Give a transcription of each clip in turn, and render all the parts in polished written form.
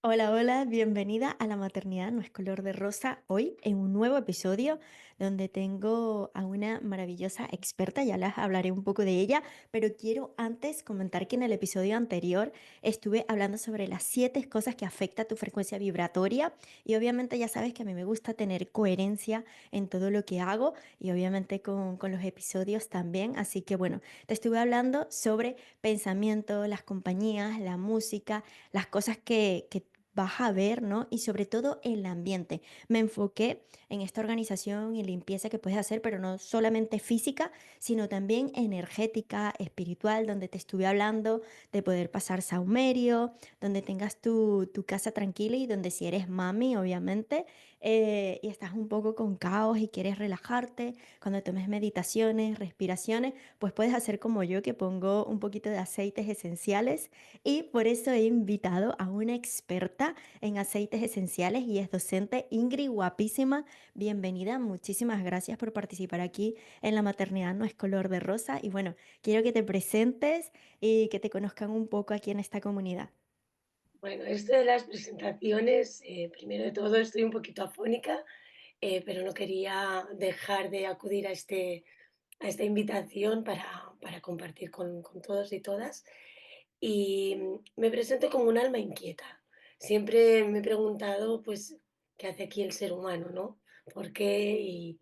Hola, hola, bienvenida a La Maternidad No es color de rosa. Hoy en un nuevo episodio donde tengo a una maravillosa experta, ya les hablaré un poco de ella, pero quiero antes comentar que en el episodio anterior estuve hablando sobre las 7 cosas que afecta tu frecuencia vibratoria y obviamente ya sabes que a mí me gusta tener coherencia en todo lo que hago y obviamente con los episodios también. Así que bueno, te estuve hablando sobre pensamiento, las compañías, la música, las cosas que vas a ver, ¿no? Y sobre todo el ambiente. Me enfoqué en esta organización y limpieza que puedes hacer, pero no solamente física, sino también energética, espiritual, donde te estuve hablando de poder pasar saumerio, donde tengas tu casa tranquila y donde si eres mami, obviamente, y estás un poco con caos y quieres relajarte, cuando tomes meditaciones, respiraciones, pues puedes hacer como yo, que pongo un poquito de aceites esenciales y por eso he invitado a una experta en aceites esenciales y es docente Ingrid, guapísima. Bienvenida, muchísimas gracias por participar aquí en La Maternidad No es color de rosa. Y bueno, quiero que te presentes y que te conozcan un poco aquí en esta comunidad. Bueno, esto de las presentaciones, primero de todo estoy un poquito afónica, pero no quería dejar de acudir a esta invitación para compartir con todos y todas. Y me presento como un alma inquieta. Siempre me he preguntado, pues, qué hace aquí el ser humano, ¿no? ¿Por qué?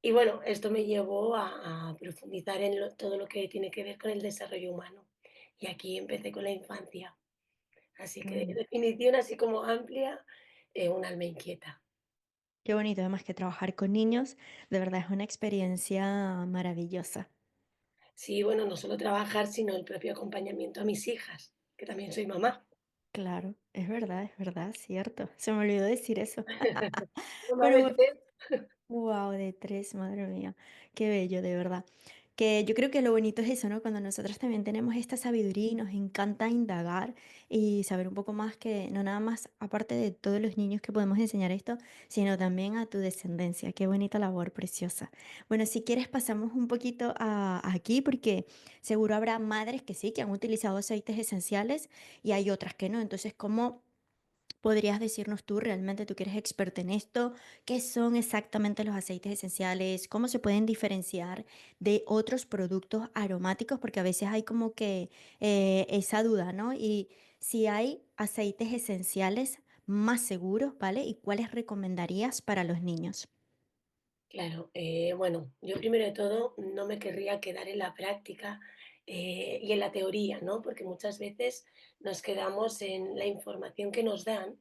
Y bueno, esto me llevó a profundizar en todo lo que tiene que ver con el desarrollo humano. Y aquí empecé con la infancia. Así Qué que bonito. definición así como amplia, un alma inquieta. Qué bonito, además que trabajar con niños, de verdad es una experiencia maravillosa. Sí, bueno, no solo trabajar, sino el propio acompañamiento a mis hijas, que también soy mamá. Claro, es verdad, cierto. Se me olvidó decir eso. Mamá de Bueno, 3. wow, de 3, madre mía, qué bello, de verdad. Que yo creo que lo bonito es eso, ¿no? Cuando nosotros también tenemos esta sabiduría y nos encanta indagar y saber un poco más que no nada más, aparte de todos los niños que podemos enseñar esto, sino también a tu descendencia. Qué bonita labor, preciosa. Bueno, si quieres pasamos un poquito aquí porque seguro habrá madres que sí, que han utilizado aceites esenciales y hay otras que no. Entonces, ¿cómo podrías decirnos tú, realmente tú que eres experta en esto, qué son exactamente los aceites esenciales, cómo se pueden diferenciar de otros productos aromáticos? Porque a veces hay como que esa duda, ¿no? Y si hay aceites esenciales más seguros, ¿vale? ¿Y cuáles recomendarías para los niños? Claro, bueno, yo primero de todo no me querría quedar en la práctica y en la teoría, ¿no? Porque muchas veces nos quedamos en la información que nos dan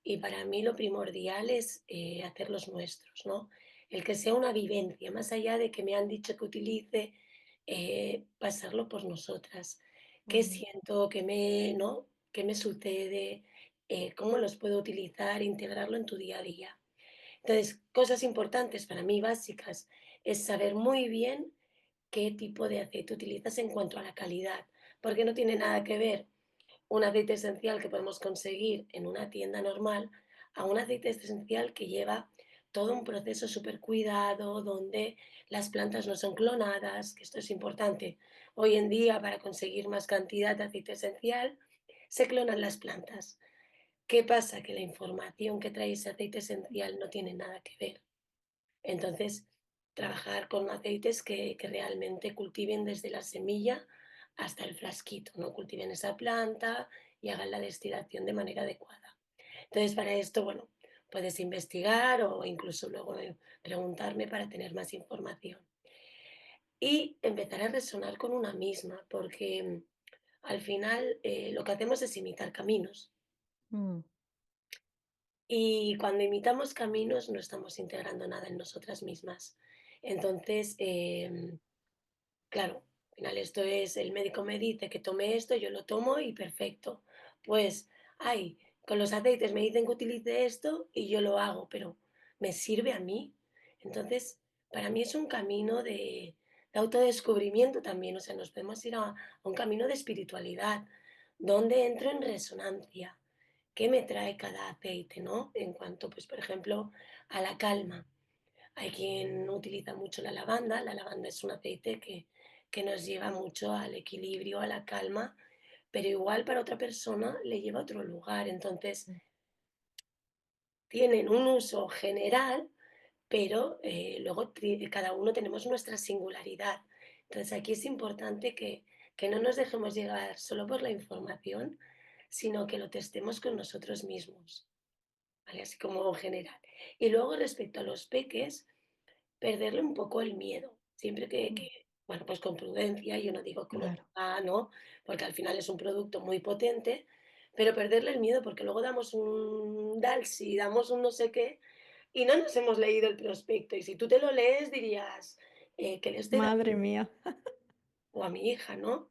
y para mí lo primordial es hacerlos nuestros, ¿no? El que sea una vivencia, más allá de que me han dicho que utilice, pasarlo por nosotras. ¿Qué Mm, siento? ¿No? ¿Qué me sucede? ¿Cómo los puedo utilizar? Integrarlo en tu día a día. Entonces, cosas importantes para mí básicas es saber muy bien qué tipo de aceite utilizas en cuanto a la calidad, porque no tiene nada que ver un aceite esencial que podemos conseguir en una tienda normal a un aceite esencial que lleva todo un proceso súper cuidado, donde las plantas no son clonadas, que esto es importante. Hoy en día, para conseguir más cantidad de aceite esencial, se clonan las plantas. ¿Qué pasa? Que la información que trae ese aceite esencial no tiene nada que ver. Entonces, trabajar con aceites que realmente cultiven desde la semilla hasta el frasquito, ¿no? Cultiven esa planta y hagan la destilación de manera adecuada. Entonces, para esto, bueno, puedes investigar o incluso luego preguntarme para tener más información. Y empezar a resonar con una misma, porque al final lo que hacemos es imitar caminos. mm, Y cuando imitamos caminos no estamos integrando nada en nosotras mismas. Entonces, claro, al final esto es, el médico me dice que tome esto, yo lo tomo y perfecto. Pues, ay, con los aceites me dicen que utilice esto y yo lo hago, pero ¿me sirve a mí? Entonces, para mí es un camino de autodescubrimiento también, o sea, nos podemos ir a un camino de espiritualidad, donde entro en resonancia. ¿Qué me trae cada aceite, no? En cuanto, pues, por ejemplo, a la calma. Hay quien utiliza mucho la lavanda. La lavanda es un aceite que nos lleva mucho al equilibrio, a la calma, pero igual para otra persona le lleva a otro lugar. Entonces, Mm. tienen un uso general, pero luego cada uno tenemos nuestra singularidad. Entonces, aquí es importante que no nos dejemos llevar solo por la información, sino que lo testemos con nosotros mismos, ¿vale? Así como general. Y luego respecto a los peques, perderle un poco el miedo, siempre Mm, bueno, pues con prudencia, yo no digo como claro, papá, ¿no? Porque al final es un producto muy potente, pero perderle el miedo, porque luego damos un Dalsi, damos un no sé qué, y no nos hemos leído el prospecto. Y si tú te lo lees, dirías, ¿qué le estoy dando? madre mía. O a mi hija, ¿no?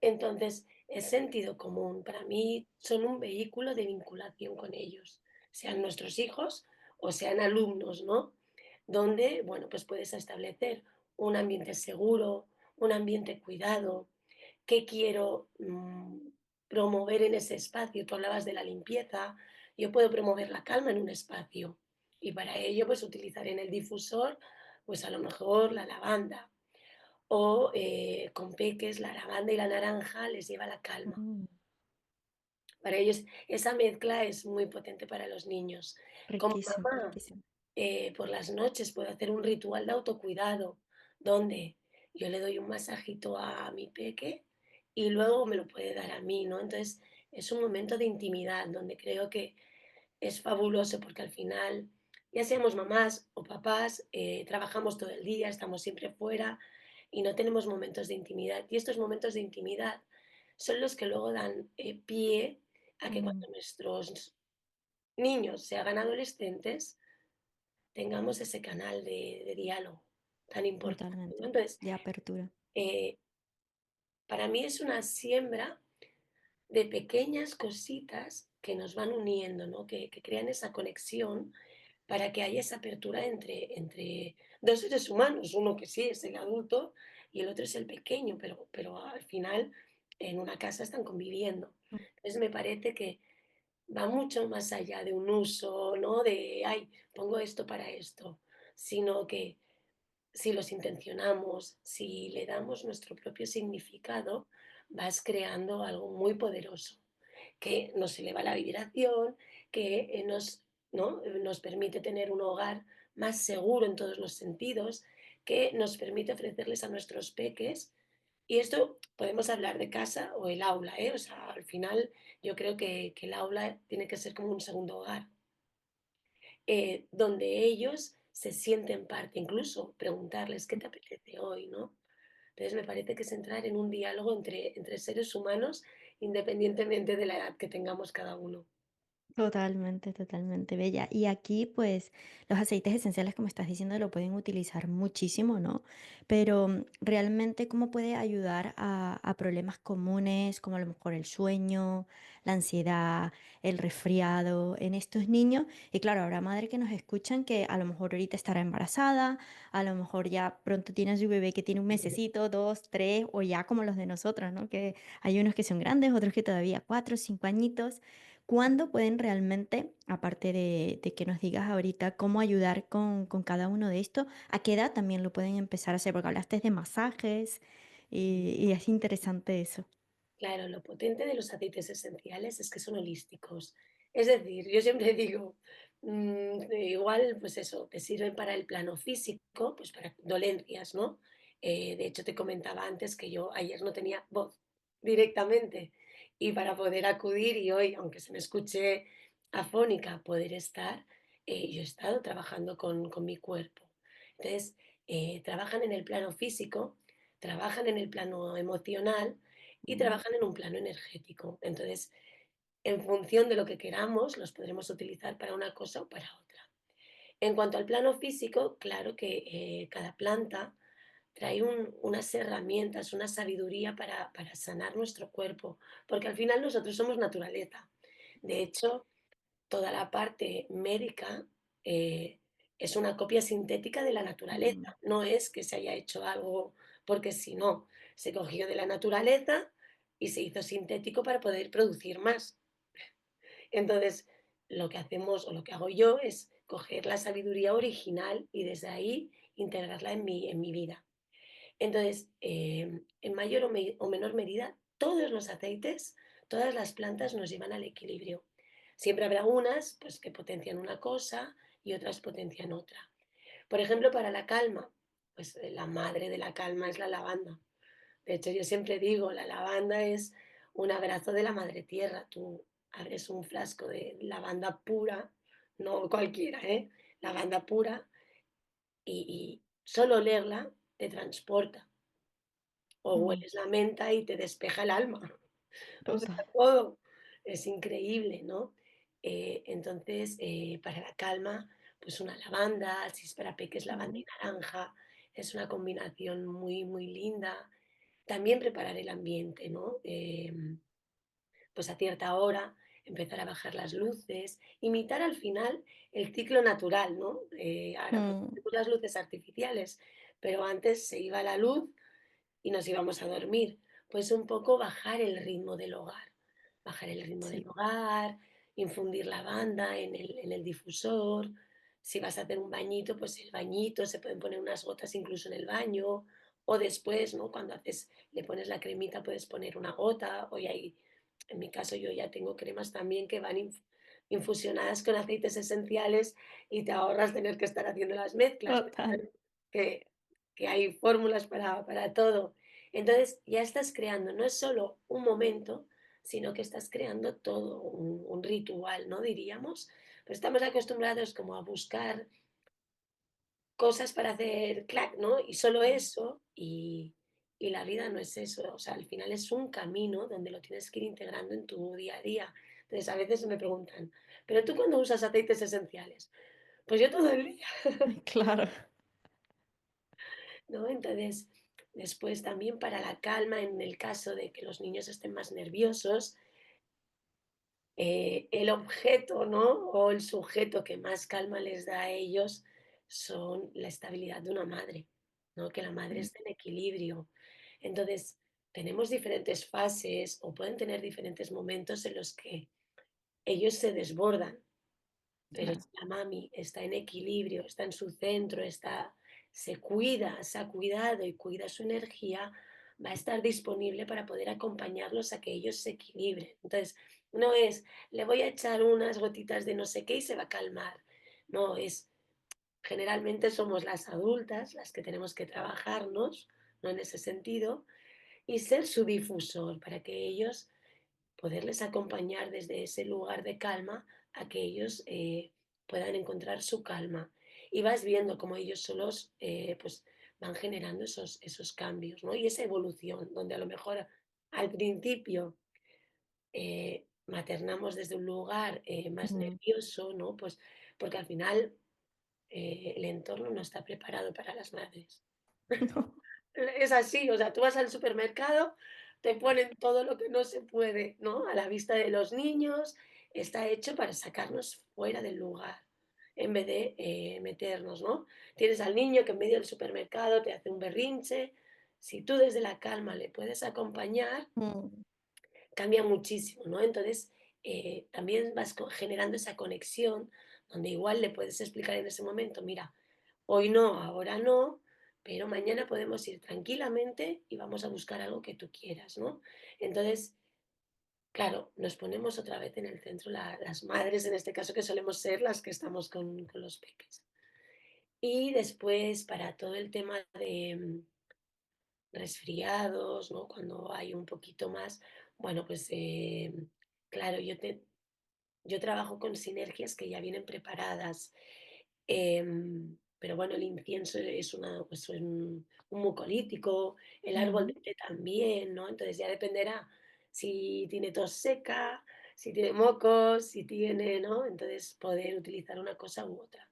Entonces, es sentido común. Para mí son un vehículo de vinculación con ellos, sean nuestros hijos o sean alumnos, ¿no? Donde, bueno, pues puedes establecer un ambiente seguro, un ambiente cuidado, qué quiero promover en ese espacio. Tú hablabas de la limpieza, yo puedo promover la calma en un espacio y para ello pues utilizar en el difusor pues a lo mejor la lavanda o con peques la lavanda y la naranja les lleva la calma. Mm, Para ellos esa mezcla es muy potente para los niños. Como riquísimo, mamá, riquísimo. por las noches puedo hacer un ritual de autocuidado, donde yo le doy un masajito a mi peque y luego me lo puede dar a mí, ¿no? Entonces, es un momento de intimidad donde creo que es fabuloso porque al final, ya seamos mamás o papás, trabajamos todo el día, estamos siempre fuera y no tenemos momentos de intimidad. Y estos momentos de intimidad son los que luego dan pie a que Mm, cuando nuestros niños se hagan adolescentes, tengamos ese canal de diálogo tan importante, ¿no? totalmente, Entonces, de apertura. eh, para mí es una siembra de pequeñas cositas que nos van uniendo, ¿no? Que crean esa conexión para que haya esa apertura entre 2 seres humanos, uno que sí es el adulto y el otro es el pequeño, pero al final en una casa están conviviendo. Mm, Entonces me parece que va mucho más allá de un uso, ¿no? De: "Ay, pongo esto para esto", sino que si los intencionamos, si le damos nuestro propio significado, vas creando algo muy poderoso que nos eleva la vibración, que ¿no? Nos permite tener un hogar más seguro en todos los sentidos, que nos permite ofrecerles a nuestros peques. Y esto podemos hablar de casa o el aula, ¿eh? O sea, al final yo creo que el aula tiene que ser como un segundo hogar, donde ellos se sienten parte, incluso preguntarles qué te apetece hoy, ¿no? Entonces me parece que es entrar en un diálogo entre seres humanos independientemente de la edad que tengamos cada uno. totalmente, totalmente bella. Y aquí, pues, los aceites esenciales, como estás diciendo, lo pueden utilizar muchísimo, ¿no? Pero realmente, ¿cómo puede ayudar a problemas comunes, como a lo mejor el sueño, la ansiedad, el resfriado en estos niños? Y claro, habrá madres que nos escuchan que a lo mejor ahorita estará embarazada, a lo mejor ya pronto tiene a su bebé que tiene un mesecito, dos, tres, o ya como los de nosotros, ¿no? Que hay unos que son grandes, otros que todavía 4, 5 añitos. ¿Cuándo pueden realmente, aparte de que nos digas ahorita cómo ayudar con cada uno de estos, a qué edad también lo pueden empezar a hacer? Porque hablaste de masajes y es interesante eso. Claro, lo potente de los aceites esenciales es que son holísticos. Es decir, yo siempre digo, igual, pues eso, te sirven para el plano físico, pues para dolencias, ¿no? De hecho, te comentaba antes que yo ayer no tenía voz directamente y para poder acudir y hoy, aunque se me escuche afónica, poder estar, yo he estado trabajando con mi cuerpo. Entonces, trabajan en el plano físico, trabajan en el plano emocional y Mm, trabajan en un plano energético. Entonces, en función de lo que queramos, los podremos utilizar para una cosa o para otra. En cuanto al plano físico, claro que cada planta trae unas herramientas, una sabiduría para sanar nuestro cuerpo, porque al final nosotros somos naturaleza. De hecho, toda la parte médica eh, es una copia sintética de la mm, naturaleza, no es que se haya hecho algo porque si no, se cogió de la naturaleza y se hizo sintético para poder producir más. Entonces, lo que hacemos o lo que hago yo es coger la sabiduría original y desde ahí integrarla en mi vida. Entonces, en mayor o menor medida, todos los aceites, todas las plantas nos llevan al equilibrio. Siempre habrá unas, pues, que potencian una cosa y otras potencian otra. Por ejemplo, para la calma, pues, la madre de la calma es la lavanda. De hecho, yo siempre digo, la lavanda es un abrazo de la madre tierra. Tú abres un frasco de lavanda pura, no cualquiera, ¿eh? Lavanda pura y solo olerla te transporta. O Mm, hueles la menta y te despeja el alma. O sea, total. todo. Es increíble, ¿no? Entonces, para la calma, pues una lavanda, si es para peques, lavanda Mm, y naranja, es una combinación muy, muy linda. También preparar el ambiente, ¿no? Pues a cierta hora empezar a bajar las luces, imitar al final el ciclo natural, ¿no? Ahora pues mm, tenemos las luces artificiales, pero antes se iba la luz y nos íbamos a dormir. Pues un poco bajar el ritmo del hogar, bajar el ritmo del sí, hogar, infundir lavanda en el difusor. Si vas a hacer un bañito, pues el bañito, se pueden poner unas gotas incluso en el baño o después, ¿no? Cuando haces, le pones la cremita, puedes poner una gota. Hoy hay, en mi caso, yo ya tengo cremas también que van infusionadas con aceites esenciales y te ahorras tener que estar haciendo las mezclas. Pero total. bueno, que que hay fórmulas para todo. Entonces, ya estás creando, no es solo un momento, sino que estás creando todo un ritual, ¿no? Diríamos. Pero estamos acostumbrados como a buscar cosas para hacer clac, ¿no? Y solo eso, y la vida no es eso. O sea, al final es un camino donde lo tienes que ir integrando en tu día a día. Entonces, a veces me preguntan, ¿pero tú cuándo usas aceites esenciales? Pues yo todo el día. Claro. ¿No? Entonces, después también para la calma, en el caso de que los niños estén más nerviosos, el objeto, ¿no? O el sujeto que más calma les da a ellos son la estabilidad de una madre, ¿no? Que la madre Mm, esté en equilibrio. Entonces, tenemos diferentes fases o pueden tener diferentes momentos en los que ellos se desbordan. Pero claro. si la mami está en equilibrio, está en su centro, está, se cuida, se ha cuidado y cuida su energía, va a estar disponible para poder acompañarlos a que ellos se equilibren. Entonces, no es, le voy a echar unas gotitas de no sé qué y se va a calmar. No, es, generalmente somos las adultas las que tenemos que trabajarnos, ¿no? En ese sentido, y ser su difusor para que ellos poderles acompañar desde ese lugar de calma a que ellos puedan encontrar su calma. Y vas viendo cómo ellos solos pues van generando esos cambios, ¿no? Y esa evolución, donde a lo mejor al principio maternamos desde un lugar más Mm, nervioso, ¿no? Pues porque al final el entorno no está preparado para las madres. no. Es así, o sea, tú vas al supermercado, te ponen todo lo que no se puede, ¿no? A la vista de los niños, está hecho para sacarnos fuera del lugar, en vez de meternos, ¿no? Tienes al niño que en medio del supermercado te hace un berrinche. Si tú desde la calma le puedes acompañar, Mm, cambia muchísimo, ¿no? Entonces, también vas generando esa conexión donde igual le puedes explicar en ese momento, mira, hoy no, ahora no, pero mañana podemos ir tranquilamente y vamos a buscar algo que tú quieras, ¿no? Entonces, claro, nos ponemos otra vez en el centro las madres, en este caso, que solemos ser las que estamos con los peques. Y después, para todo el tema de resfriados, ¿no? Cuando hay un poquito más, bueno, pues claro, yo trabajo con sinergias que ya vienen preparadas. Pero bueno, el incienso es pues un mucolítico, el árbol de mm. té también, ¿no? Entonces ya dependerá si tiene tos seca, si tiene mocos, si tiene, ¿no? Entonces poder utilizar una cosa u otra.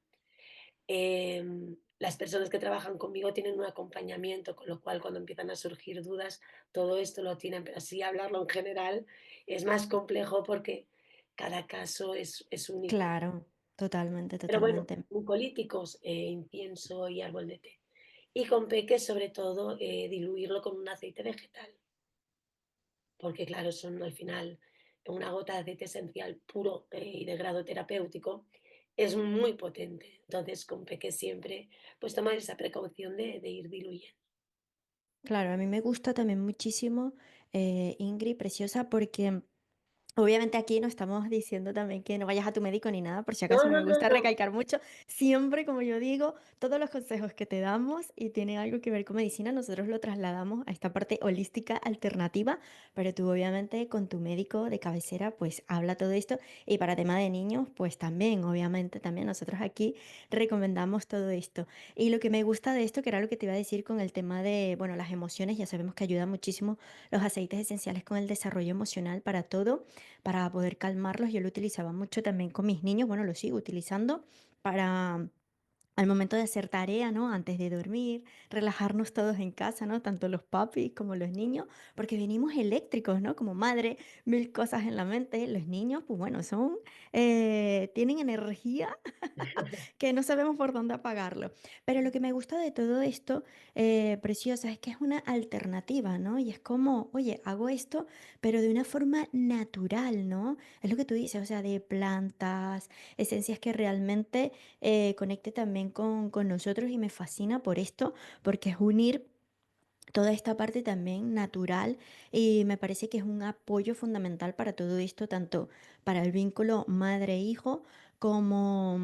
Las personas que trabajan conmigo tienen un acompañamiento, con lo cual cuando empiezan a surgir dudas, todo esto lo tienen, pero así hablarlo en general es más complejo porque cada caso es único. Claro, totalmente, Pero bueno, totalmente. mucolíticos, incienso y árbol de té. Y con peques, sobre todo, diluirlo con un aceite vegetal, porque claro, son al final una gota de aceite esencial puro y de grado terapéutico es muy potente. Entonces, con peques siempre, pues tomar esa precaución de ir diluyendo. Claro, a mí me gusta también muchísimo Ingrid, preciosa, porque obviamente aquí no estamos diciendo también que no vayas a tu médico ni nada, por si No, acaso no, me no, gusta no. recalcar mucho. Siempre, como yo digo, todos los consejos que te damos y tienen algo que ver con medicina, nosotros lo trasladamos a esta parte holística alternativa, pero tú obviamente con tu médico de cabecera pues habla todo esto y para tema de niños pues también, obviamente también nosotros aquí recomendamos todo esto. Y lo que me gusta de esto, que era lo que te iba a decir con el tema de, bueno, las emociones, ya sabemos que ayuda muchísimo los aceites esenciales con el desarrollo emocional para todo para poder calmarlos. Yo lo utilizaba mucho también con mis niños, bueno, lo sigo utilizando para al momento de hacer tarea, ¿no? Antes de dormir, relajarnos todos en casa, ¿no? Tanto los papis como los niños, porque venimos eléctricos, ¿no? Como madre, mil cosas en la mente. Los niños, pues bueno, tienen energía que no sabemos por dónde apagarlo. Pero lo que me gusta de todo esto, preciosa, es que es una alternativa, ¿no? Y es como, oye, hago esto, pero de una forma natural, ¿no? Es lo que tú dices, o sea, de plantas, esencias que realmente conecte también con nosotros y me fascina por esto, porque es unir toda esta parte también natural y me parece que es un apoyo fundamental para todo esto, tanto para el vínculo madre-hijo como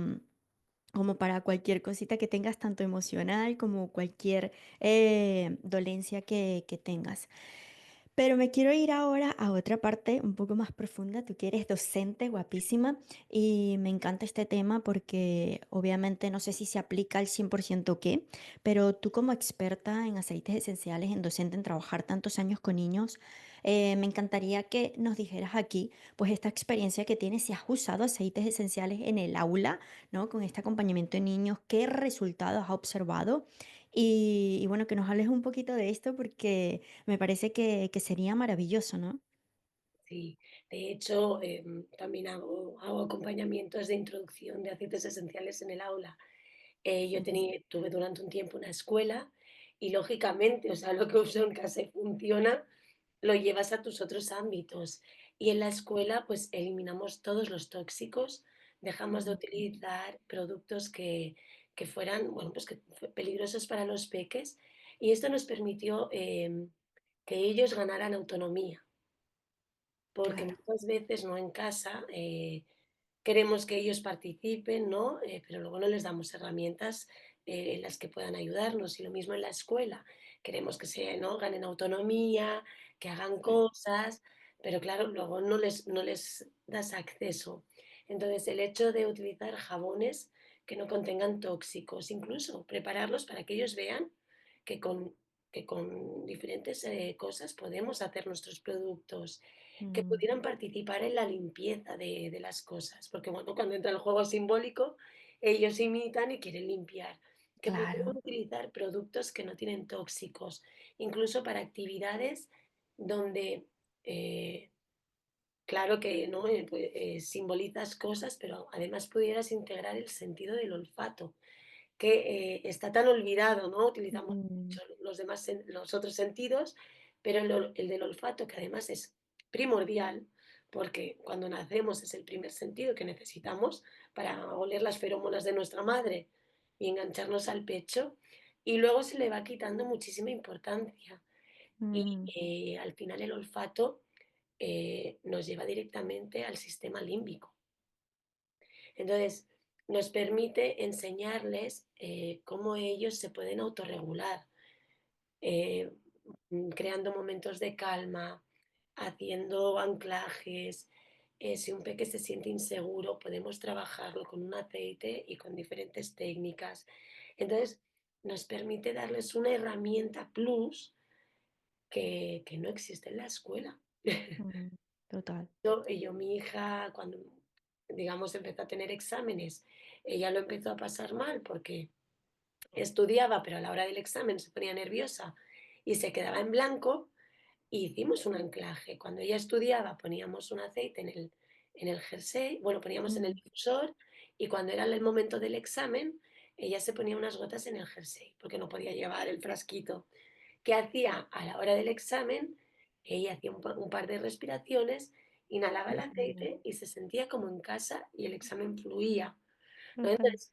como para cualquier cosita que tengas, tanto emocional como cualquier dolencia que tengas. Pero me quiero ir ahora a otra parte un poco más profunda. Tú que eres docente, guapísima, y me encanta este tema porque obviamente no sé si se aplica al 100% o qué, pero tú como experta en aceites esenciales, en docente, en trabajar tantos años con niños, me encantaría que nos dijeras aquí, pues esta experiencia que tienes, si has usado aceites esenciales en el aula, ¿no? Con este acompañamiento de niños, ¿qué resultados has observado? Y bueno, que nos hables un poquito de esto porque me parece que sería maravilloso, ¿no? Sí, de hecho, también hago acompañamientos de introducción de aceites esenciales en el aula. Yo Ujú, tuve durante un tiempo una escuela y lógicamente, o sea, lo que uso en casa y funciona, lo llevas a tus otros ámbitos. Y en la escuela, pues eliminamos todos los tóxicos, dejamos de ujú, utilizar productos que fueran, bueno, pues peligrosos para los peques. Y esto nos permitió que ellos ganaran autonomía, porque claro. muchas veces, ¿no? En casa, queremos que ellos participen, ¿no? Pero luego no les damos herramientas en las que puedan ayudarnos. Y lo mismo en la escuela. Queremos que ¿no? Ganen autonomía, que hagan Sí. cosas, pero claro, luego no les das acceso. Entonces, el hecho de utilizar jabones que no contengan tóxicos, incluso prepararlos para que ellos vean que que con diferentes cosas podemos hacer nuestros productos, que Mm, pudieran participar en la limpieza de las cosas, porque bueno, cuando entra el juego simbólico, ellos imitan y quieren limpiar, que pudieran claro. utilizar productos que no tienen tóxicos, incluso para actividades donde, eh, claro que ¿no? Simbolizas cosas, pero además pudieras integrar el sentido del olfato que está tan olvidado, ¿no? Utilizamos Mm, mucho los otros sentidos, pero el del olfato, que además es primordial, porque cuando nacemos es el primer sentido que necesitamos para oler las feromonas de nuestra madre y engancharnos al pecho, y luego se le va quitando muchísima importancia. Y mm, al final el olfato nos lleva directamente al sistema límbico. Entonces, nos permite enseñarles cómo ellos se pueden autorregular, eh, creando momentos de calma, haciendo anclajes. Si un peque se siente inseguro, podemos trabajarlo con un aceite y con diferentes técnicas. Entonces, nos permite darles una herramienta plus que no existe en la escuela. mm, total. Mi hija, cuando, digamos, empezó a tener exámenes, ella lo empezó a pasar mal porque estudiaba, pero a la hora del examen se ponía nerviosa y se quedaba en blanco, y hicimos un anclaje. Cuando ella estudiaba, poníamos un aceite en el jersey, bueno, poníamos en el Mm, difusor, y cuando era el momento del examen, ella se ponía unas gotas en el jersey, porque no podía llevar el frasquito. ¿Qué hacía? A la hora del examen, ella hacía un par de respiraciones, inhalaba el mm, aceite y se sentía como en casa y el examen fluía, ¿no? total. Entonces,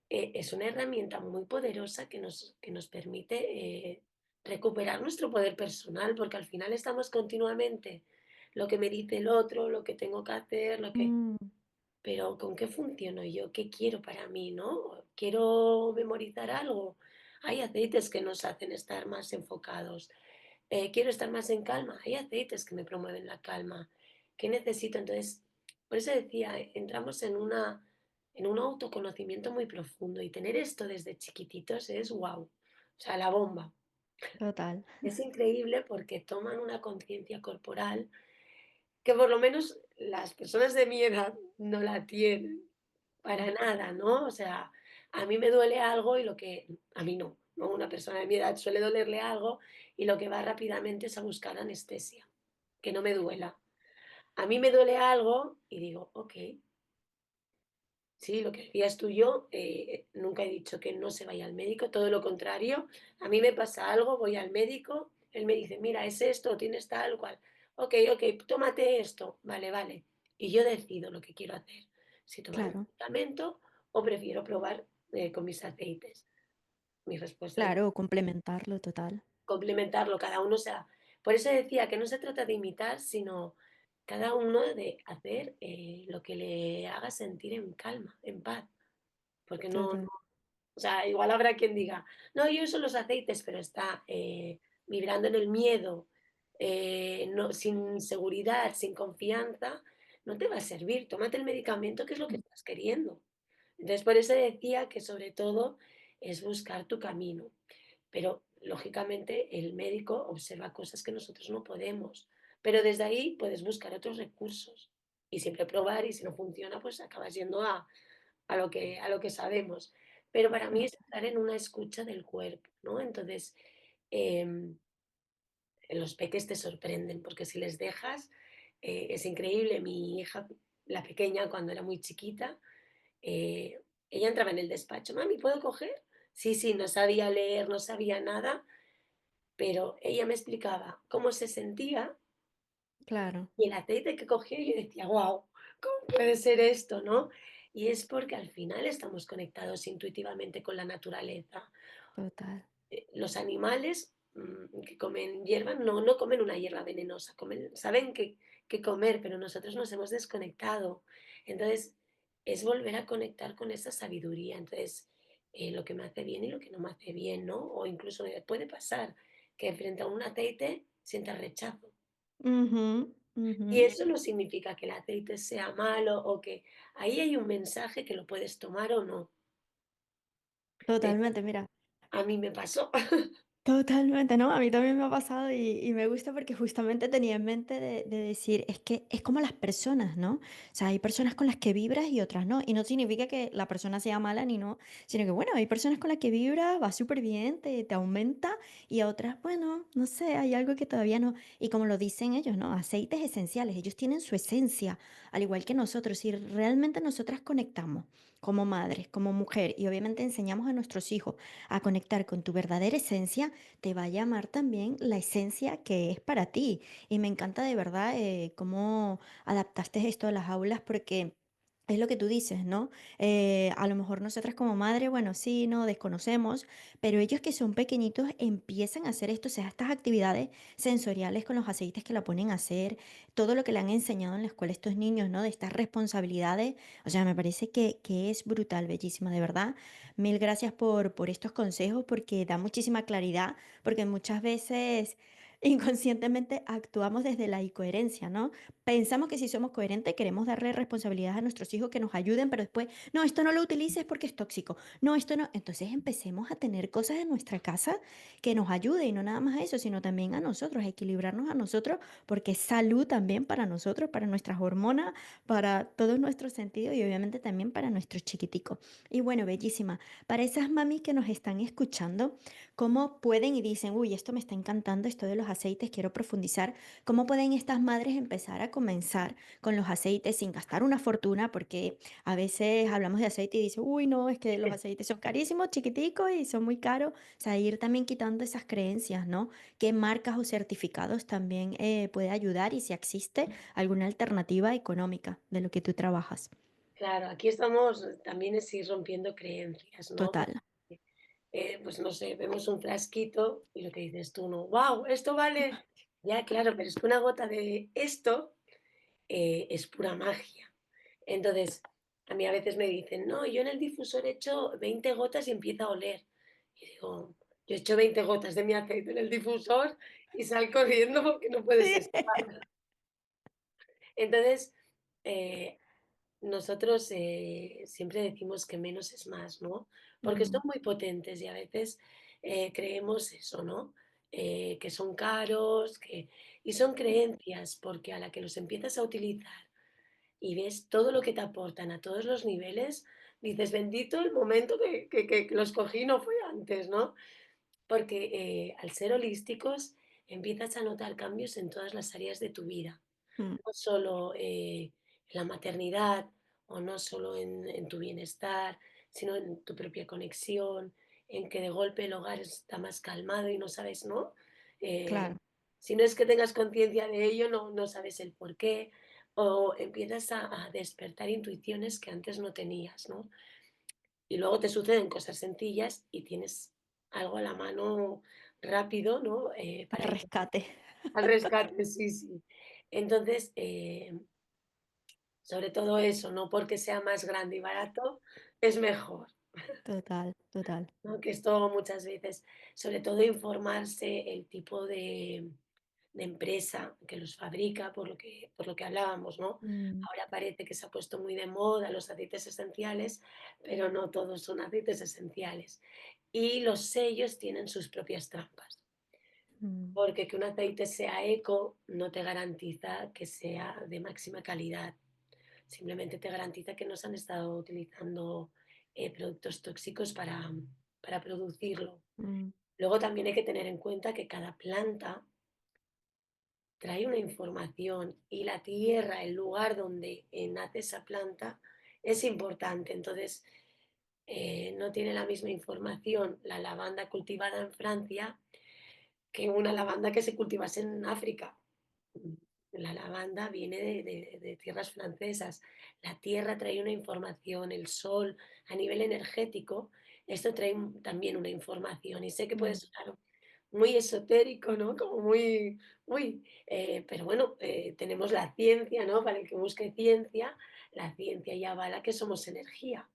es una herramienta muy poderosa que nos permite, recuperar nuestro poder personal, porque al final estamos continuamente lo que me dice el otro, lo que tengo que hacer, lo que Mm, pero ¿con qué funciono yo? ¿Qué quiero para mí, no? ¿Quiero memorizar algo? Hay aceites que nos hacen estar más enfocados. ¿Quiero estar más en calma? Hay aceites que me promueven la calma. ¿Qué necesito? Entonces, por eso decía, entramos en un autoconocimiento muy profundo y tener esto desde chiquititos es wow. O sea, la bomba. total, Es increíble porque toman una conciencia corporal que por lo menos las personas de mi edad no la tienen. Para nada, ¿no? O sea, a mí me duele algo y lo que a mí no, ¿no? Una persona de mi edad suele dolerle algo y lo que va rápidamente es a buscar anestesia, que no me duela. A mí me duele algo y digo: "Okey". Sí, lo que decías tú, yo, nunca he dicho que no se vaya al médico, todo lo contrario. A mí me pasa algo, voy al médico, él me dice: "Mira, es esto, tienes tal cual". Okey, okey, tómate esto. Vale, vale. Y yo decido lo que quiero hacer, si tomar un claro, medicamento o prefiero probar, con mis aceites. Mi respuesta es claro, complementarlo, total, complementarlo, cada uno, o sea, por eso decía que no se trata de imitar, sino cada uno de hacer, lo que le haga sentir en calma, en paz, porque no. total. O sea, igual habrá quien diga: "No, yo uso los aceites", pero está, vibrando en el miedo, no sin seguridad, sin confianza, no te va a servir. Tómate el medicamento, que es lo que Mm, estás queriendo. Entonces, por eso decía que, sobre todo, es buscar tu camino. Pero, lógicamente, el médico observa cosas que nosotros no podemos, pero desde ahí puedes buscar otros recursos y siempre probar, y si no funciona, pues acabas yendo a lo que sabemos. Pero para mí es total. estar en una escucha del cuerpo, ¿no? Entonces, em, los peques te sorprenden, porque si les dejas, es increíble. Mi hija, la pequeña, cuando era muy chiquita, ella entraba en el despacho: "Mami, ¿puedo coger?". Sí, sí, no sabía leer, no sabía nada, pero ella me explicaba cómo se sentía Claro, y el aceite que cogía, y yo decía: "Guau, ¿cómo puede ser esto?", ¿no? Y es porque al final estamos conectados intuitivamente con la naturaleza. total. Los animales, que comen hierba no comen una hierba venenosa, comen saben qué comer, pero nosotros nos hemos desconectado. Entonces, es volver a conectar con esa sabiduría. Entonces, lo que me hace bien y lo que no me hace bien, ¿no? O incluso me puede pasar que frente a un aceite sienta rechazo. Ujú, ujú. Y eso no significa que el aceite sea malo o que ahí hay un mensaje que lo puedes tomar o no. Eh, Totalmente, mira. a mí me pasó. Totalmente, ¿no? A mí también me ha pasado y me gusta porque justamente tenía en mente de decir, es que es como las personas, ¿no? O sea, hay personas con las que vibras y otras no. Y no significa que la persona sea mala ni no, sino que bueno, hay personas con las que vibras, va súper bien, te aumenta y a otras, bueno, no sé, hay algo que todavía no. Y como lo dicen ellos, ¿no? Aceites esenciales, ellos tienen su esencia, al igual que nosotros. Si realmente nosotras conectamos como madres, como mujer y obviamente enseñamos a nuestros hijos a conectar con tu verdadera esencia, te va a llamar también la esencia que es para ti. Y me encanta de verdad cómo adaptaste esto a las aulas porque... Es lo que tú dices, ¿no? A lo mejor nosotras como madre, bueno, sí, no, desconocemos, pero ellos que son pequeñitos empiezan a hacer esto, o sea, estas actividades sensoriales con los aceites que la ponen a hacer, todo lo que le han enseñado en la escuela a estos niños, ¿no? De estas responsabilidades, o sea, me parece que es brutal, bellísima, de verdad. Mil gracias por estos consejos porque da muchísima claridad, porque muchas veces inconscientemente actuamos desde la incoherencia, ¿no? Pensamos que si somos coherentes queremos darle responsabilidades a nuestros hijos que nos ayuden, pero después, no, esto no lo utilices porque es tóxico, no, esto no. Entonces empecemos a tener cosas en nuestra casa que nos ayuden y no nada más a eso, sino también a nosotros, a equilibrarnos a nosotros, porque es salud también para nosotros, para nuestras hormonas, para todos nuestros sentidos y obviamente también para nuestros chiquiticos. Y bueno, bellísima. Para esas mamis que nos están escuchando, ¿cómo pueden y dicen, uy, esto me está encantando, esto de los aceites, quiero profundizar? ¿Cómo pueden estas madres empezar a comenzar con los aceites sin gastar una fortuna? Porque a veces hablamos de aceite y dicen, uy, no, es que los aceites son carísimos, chiquiticos y son muy caros. O sea, ir también quitando esas creencias, ¿no? ¿Qué marcas o certificados también puede ayudar y si existe alguna alternativa económica de lo que tú trabajas? Claro, aquí estamos también es ir rompiendo creencias, ¿no? Total. pues no sé, vemos un frasquito y lo que dices tú, ¿no? ¡Wow! Esto vale. Ya, claro, pero es que una gota de esto es pura magia. Entonces, a mí a veces me dicen, no, yo en el difusor echo 20 gotas y empieza a oler. Y digo, yo echo 20 gotas de mi aceite en el difusor y sal corriendo porque no puedes Sí. estar. Entonces, eh, nosotros siempre decimos que menos es más, ¿no? Porque son Mm, muy potentes y a veces creemos eso, ¿no? Que son caros, y son creencias, porque a la que los empiezas a utilizar y ves todo lo que te aportan a todos los niveles, dices, bendito el momento que los cogí, no fue antes, ¿no? Porque al ser holísticos empiezas a notar cambios en todas las áreas de tu vida, mm, no solo en la maternidad o no solo en tu bienestar, sino en tu propia conexión, en que de golpe el hogar está más calmado y no sabes, ¿no? Eh, claro, si no es que tengas conciencia de ello, no sabes el por qué, o empiezas a despertar intuiciones que antes no tenías, ¿no? Y luego te suceden cosas sencillas y tienes algo a la mano rápido, ¿no? Para ir rescate. al rescate, sí, sí. Entonces, sobre todo eso, no porque sea más grande y barato, es mejor, Total, total. ¿no? Que esto muchas veces, sobre todo informarse el tipo de empresa que los fabrica, por lo que hablábamos, ¿no? Mm, Ahora parece que se ha puesto muy de moda los aceites esenciales, pero no todos son aceites esenciales. Y los sellos tienen sus propias trampas, mm, porque que un aceite sea eco no te garantiza que sea de máxima calidad. Simplemente te garantiza que no se han estado utilizando productos tóxicos para producirlo. mm, Luego también hay que tener en cuenta que cada planta trae una información y la tierra, el lugar donde nace esa planta, es importante. Entonces, no tiene la misma información la lavanda cultivada en Francia que una lavanda que se cultivase en África. La lavanda viene de tierras francesas. La tierra trae una información, el sol, a nivel energético, esto trae también una información. Y sé que puede mm. sonar muy esotérico, ¿no? Como muy, uy, pero bueno, tenemos la ciencia, ¿no? Para el que busque ciencia, la ciencia ya avala que somos energía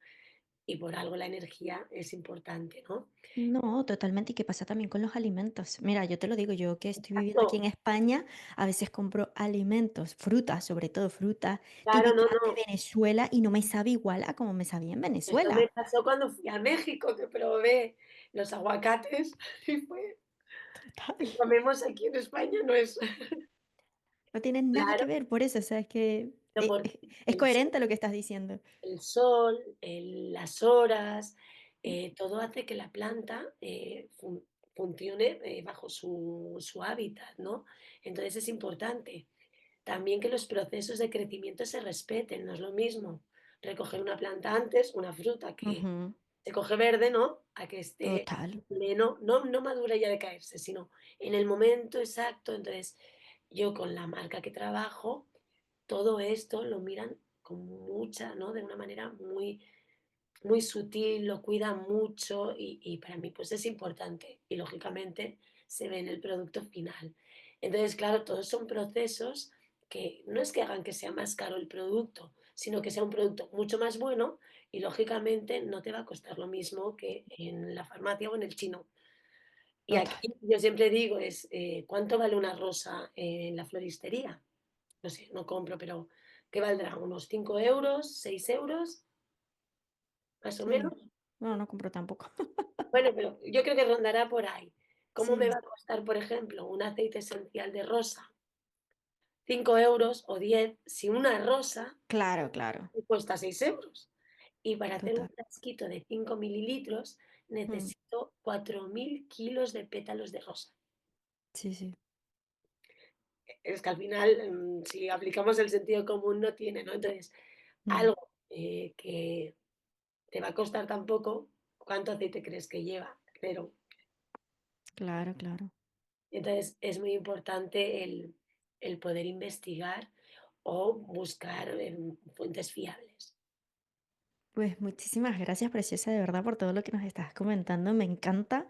y por algo la energía es importante, ¿no? No, totalmente. ¿Y qué pasa también con los alimentos? Mira, yo te lo digo, yo que estoy viviendo aquí Exacto. en España, a veces compro alimentos, frutas, sobre todo frutas, Claro, no, típicas de no. Venezuela y no me sabe igual a como me sabía en Esto me Venezuela. pasó cuando fui a México, que probé los aguacates y fue Total. que comemos aquí en España no es No tiene nada que claro, ver por eso, o sea, es que pero porque es el coherente lo que estás diciendo. sol, las horas, todo hace que la planta, funcione, bajo su hábitat, ¿no? Entonces es importante. También que los procesos de crecimiento se respeten, no es lo mismo recoger una planta antes, una fruta que Ujú, se coge verde, ¿no? A que esté total. pleno, no madura ya de caerse, sino en el momento exacto. Entonces, yo con la marca que trabajo, todo esto lo miran con mucha, ¿no? De una manera muy, muy sutil, lo cuidan mucho y para mí pues es importante y lógicamente se ve en el producto final. Entonces, claro, todos son procesos que no es que hagan que sea más caro el producto, sino que sea un producto mucho más bueno y lógicamente no te va a costar lo mismo que en la farmacia o en el chino. Y aquí Total. yo siempre digo es, ¿cuánto vale una rosa en la floristería? No sé, no compro, pero ¿qué valdrá? ¿Unos 5 euros, 6 euros, más o Sí. menos? No, no compro tampoco. Bueno, pero yo creo que rondará por ahí. ¿Cómo me va Sí. a costar, por ejemplo, un aceite esencial de rosa? 5 euros o 10 si una rosa Claro, claro. me cuesta 6 euros. Y para hacer un Total. frasquito de 5 mililitros Mm, necesito 4.000 kilos de pétalos de rosa. sí, sí. Es que al final, si aplicamos el sentido común, no tiene, ¿no? Entonces, Mm, algo que te va a costar tan poco, ¿cuánto aceite crees que lleva? Cero. claro, claro. Entonces, es muy importante el poder investigar o buscar fuentes fiables. Pues muchísimas gracias, preciosa, de verdad, por todo lo que nos estás comentando. Me encanta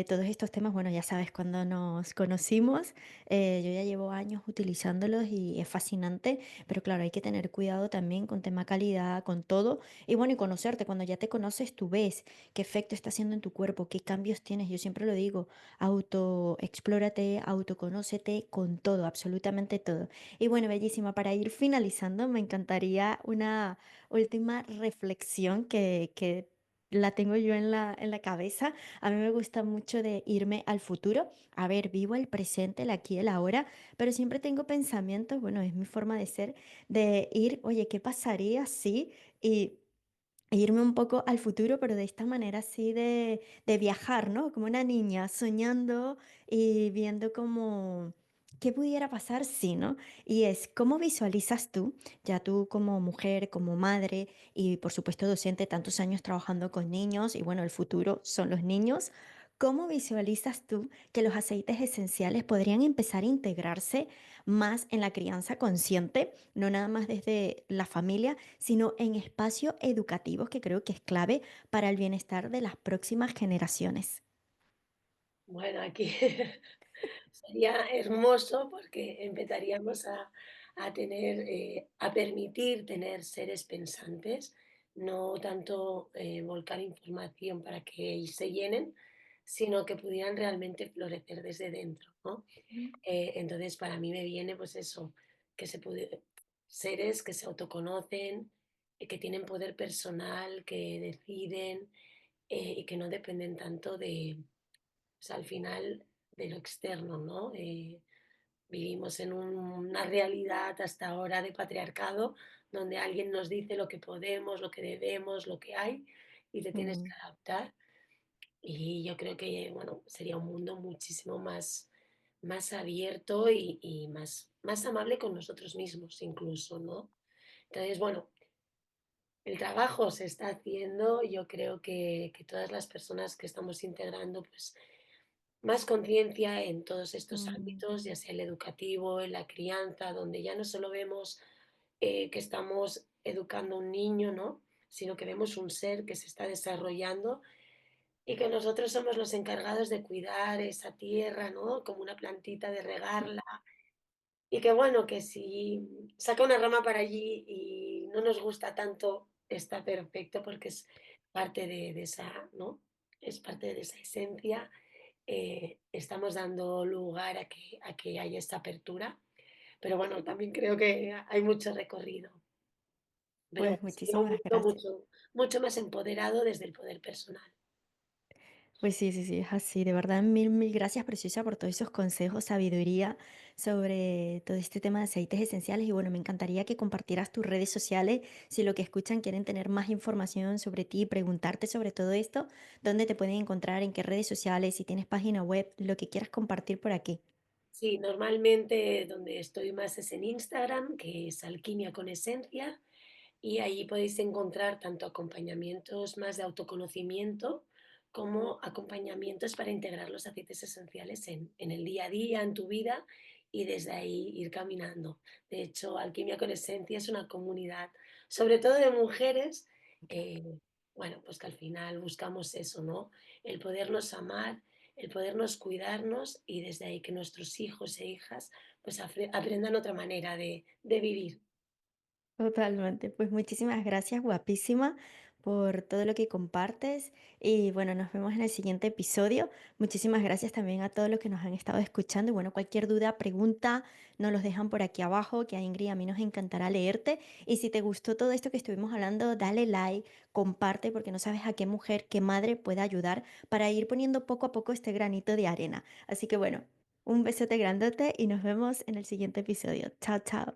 todos estos temas. Bueno, ya sabes, cuando nos conocimos, yo ya llevo años utilizándolos y es fascinante, pero claro, hay que tener cuidado también con tema calidad, con todo. Y bueno, y conocerte, cuando ya te conoces, tú ves qué efecto está haciendo en tu cuerpo, qué cambios tienes. Yo siempre lo digo, autoexplórate, autoconócete con todo, absolutamente todo. Y bueno, bellísima, para ir finalizando, me encantaría una última reflexión que la tengo yo en la cabeza. A mí me gusta mucho de irme al futuro. A ver, vivo el presente, el aquí, el ahora, pero siempre tengo pensamientos, bueno, es mi forma de ser, de ir, oye, ¿qué pasaría si? Y irme un poco al futuro, pero de esta manera así de viajar, ¿no? Como una niña soñando y viendo como qué pudiera pasar si, ¿no? Y es, ¿cómo visualizas tú, ya tú como mujer, como madre y por supuesto docente, tantos años trabajando con niños y bueno, el futuro son los niños? ¿Cómo visualizas tú que los aceites esenciales podrían empezar a integrarse más en la crianza consciente, no nada más desde la familia, sino en espacios educativos que creo que es clave para el bienestar de las próximas generaciones? Bueno, aquí sería hermoso porque empezaríamos a tener, a permitir tener seres pensantes, no tanto volcar información para que se llenen, sino que pudieran realmente florecer desde dentro, ¿no? Mm. Entonces, para mí me viene pues eso, que seres que se autoconocen, que tienen poder personal, que deciden y que no dependen tanto de, pues, al final, de lo externo, ¿no? Vivimos en una realidad hasta ahora de patriarcado, donde alguien nos dice lo que podemos, lo que debemos, lo que hay, y te tienes que Mm. adaptar. Y yo creo que, bueno, sería un mundo muchísimo más abierto y más amable con nosotros mismos incluso, ¿no? Entonces, bueno, el trabajo se está haciendo, yo creo que todas las personas que estamos integrando, pues, más conciencia en todos estos Mm. ámbitos, ya sea el educativo, en la crianza, donde ya no solo vemos, que estamos educando a un niño, ¿no? Sino que vemos un ser que se está desarrollando y que nosotros somos los encargados de cuidar esa tierra, ¿no? Como una plantita, de regarla. Y que bueno, que si saca una rama para allí y no nos gusta tanto, está perfecto porque es parte de esa, ¿no? Es parte de esa esencia. Estamos dando lugar a que haya esta apertura. Pero bueno, también creo que hay mucho recorrido. Pero Pues bueno, sería un muchísimas mundo gracias. mucho más empoderado desde el poder personal. Pues sí, sí, sí, es así. De verdad, mil, mil gracias, preciosa, por todos esos consejos, sabiduría sobre todo este tema de aceites esenciales. Y bueno, me encantaría que compartieras tus redes sociales. Si lo que escuchan quieren tener más información sobre ti, preguntarte sobre todo esto, dónde te pueden encontrar, en qué redes sociales, si tienes página web, lo que quieras compartir por aquí. Sí, normalmente donde estoy más es en Instagram, que es Alquimia con Esencia. Y allí podéis encontrar tanto acompañamientos más de autoconocimiento como acompañamientos para integrar los aceites esenciales en el día a día, en tu vida y desde ahí ir caminando. De hecho, Alquimia con Esencia es una comunidad, sobre todo de mujeres, eh, bueno, pues que al final buscamos eso, ¿no? El podernos amar, el podernos cuidarnos y desde ahí que nuestros hijos e hijas pues aprendan otra manera de vivir. Totalmente. Pues muchísimas gracias, guapísima, por todo lo que compartes. Y bueno, nos vemos en el siguiente episodio. Muchísimas gracias también a todos los que nos han estado escuchando. Y bueno, cualquier duda, pregunta, nos los dejan por aquí abajo, que a Ingrid y a mí nos encantará leerte. Y si te gustó todo esto que estuvimos hablando, dale like, comparte, porque no sabes a qué mujer, qué madre puede ayudar para ir poniendo poco a poco este granito de arena. Así que bueno, un besote grandote y nos vemos en el siguiente episodio. Chao, chao.